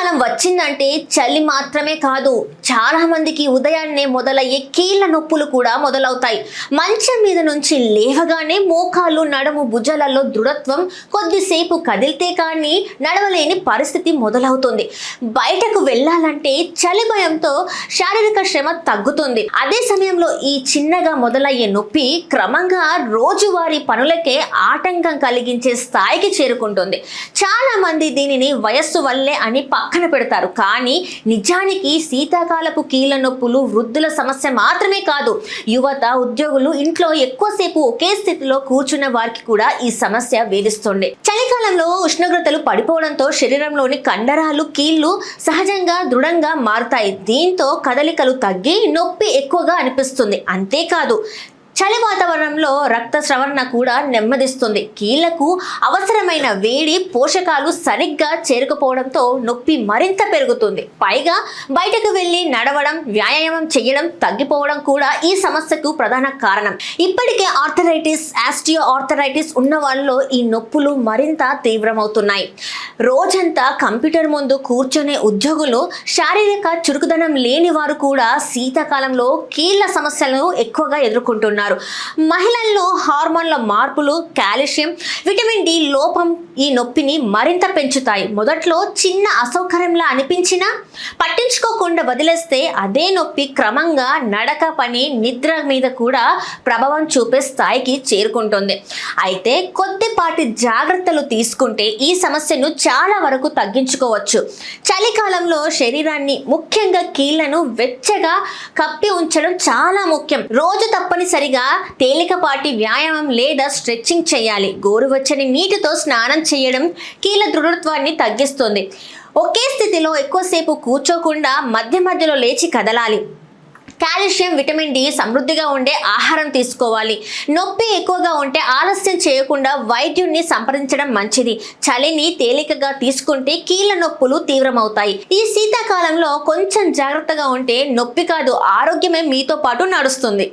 చలికాలం వచ్చిందంటే చలి మాత్రమే కాదు, చాలా మందికి ఉదయాన్నే మొదలయ్యే కీళ్ళ నొప్పులు కూడా మొదలవుతాయి. మంచం మీద నుంచి లేవగానే మోకాలు, నడుము, భుజాలలో దృఢత్వం, కొద్దిసేపు కదిలితే కానీ నడవలేని పరిస్థితి మొదలవుతుంది. బయటకు వెళ్ళాలంటే చలి భయంతో శారీరక శ్రమ తగ్గుతుంది. అదే సమయంలో ఈ చిన్నగా మొదలయ్యే నొప్పి క్రమంగా రోజువారీ పనులకే ఆటంకం కలిగించే స్థాయికి చేరుకుంటుంది. చాలా మంది దీనిని వయస్సు వల్లే అని పక్కన పెడతారు. కానీ నిజానికి శీతాకాలపు కీళ్ళ నొప్పులు వృద్ధుల సమస్య మాత్రమే కాదు, యువత, ఉద్యోగులు, ఇంట్లో ఎక్కువసేపు ఒకే స్థితిలో కూర్చున్న వారికి కూడా ఈ సమస్య వేధిస్తుంది. చలికాలంలో ఉష్ణోగ్రతలు పడిపోవడంతో శరీరంలోని కండరాలు, కీళ్లు సహజంగా దృఢంగా మారుతాయి. దీంతో కదలికలు తగ్గి నొప్పి ఎక్కువగా అనిపిస్తుంది. అంతేకాదు, చలి వాతావరణంలో రక్త స్రవణ కూడా నెమ్మదిస్తుంది. కీళ్లకు అవసరమైన వేడి, పోషకాలు సరిగ్గా చేరుకపోవడంతో నొప్పి మరింత పెరుగుతుంది. పైగా బయటకు వెళ్ళి నడవడం, వ్యాయామం చేయడం తగ్గిపోవడం కూడా ఈ సమస్యకు ప్రధాన కారణం. ఇప్పటికే ఆర్థరైటిస్, ఆస్టియో ఆర్థరైటిస్ ఉన్న వాళ్ళలో ఈ నొప్పులు మరింత తీవ్రమవుతున్నాయి. రోజంతా కంప్యూటర్ ముందు కూర్చునే ఉద్యోగులు, శారీరక చురుకుదనం లేని వారు కూడా శీతాకాలంలో కీళ్ల సమస్యలను ఎక్కువగా ఎదుర్కొంటున్నారు. మహిళల్లో హార్మోన్ల మార్పులు, కాల్షియం, విటమిన్ డి లోపం ఈ నొప్పిని మరింత పెంచుతాయి. మొదట్లో చిన్న అసౌకర్యంలా అనిపించినా పట్టించుకోకుండా వదిలేస్తే అదే నొప్పి క్రమంగా నడక, పని, నిద్ర మీద కూడా ప్రభావం చూపే స్థాయికి చేరుకుంటుంది. అయితే కొద్దిపాటి జాగ్రత్తలు తీసుకుంటే ఈ సమస్యను చాలా వరకు తగ్గించుకోవచ్చు. చలికాలంలో శరీరాన్ని, ముఖ్యంగా కీళ్లను వెచ్చగా కప్పి ఉంచడం చాలా ముఖ్యం. రోజు తప్పనిసరిగా తేలికపాటి వ్యాయామం లేదా స్ట్రెచ్చింగ్ చేయాలి. గోరువెచ్చని నీటితో స్నానం చేయడం కీళ్ల దృఢత్వాన్ని తగ్గిస్తుంది. ఒకే స్థితిలో ఎక్కువసేపు కూర్చోకుండా మధ్య మధ్యలో లేచి కదలాలి. కాల్షియం, విటమిన్ డి సమృద్ధిగా ఉండే ఆహారం తీసుకోవాలి. నొప్పి ఎక్కువగా ఉంటే ఆలస్యం చేయకుండా వైద్యుడిని సంప్రదించడం మంచిది. చలిని తేలికగా తీసుకుంటే కీళ్ల నొప్పులు తీవ్రమవుతాయి. ఈ శీతాకాలంలో కొంచెం జాగ్రత్తగా ఉంటే నొప్పి కాదు, ఆరోగ్యమే మీతో పాటు నడుస్తుంది.